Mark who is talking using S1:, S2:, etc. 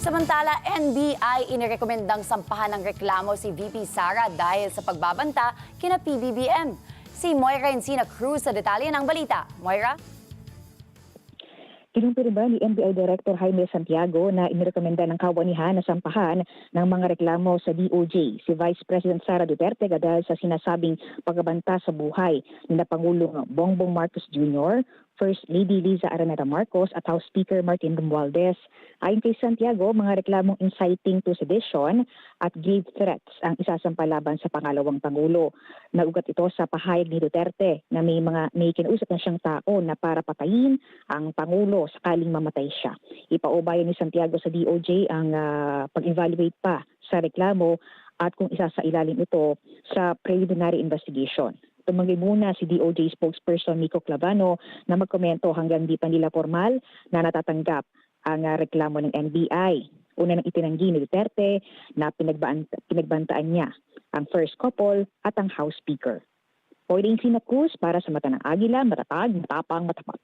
S1: Samantala, NBI inirekomendang sampahan ng reklamo si VP Sara dahil sa pagbabanta kina PBBM. Si Moira Encina Cruz sa detalye ng balita. Moira?
S2: Kinumpirma ni NBI Director Jaime Santiago na inirekomenda ng kawanihan na sampahan ng mga reklamo sa DOJ si Vice President Sara Duterte dahil sa sinasabing pagbabanta sa buhay ni Pangulong Bongbong Marcos Jr., First Lady Liza Araneta Marcos at House Speaker Martin Romualdez. Ayon kay Santiago, mga reklamong inciting to sedition at grave threats ang isasampa laban sa pangalawang Pangulo. Naugat ito sa pahayag ni Duterte na may kinausap na siyang tao na para patayin ang Pangulo sakaling mamatay siya. Ipaubayan ni Santiago sa DOJ ang pag-evaluate pa sa reklamo at kung isa sa ilalim ito sa preliminary investigation. Tumanggi muna si DOJ spokesperson Nico Clavano na magkomento hanggang di pa nila formal na natatanggap ang reklamo ng NBI. Una nang itinanggi ni Duterte na pinagbantaan niya ang first couple at ang House Speaker. Moira Encina Cruz para sa Mata ng Agila, matatag, matapang, matapat.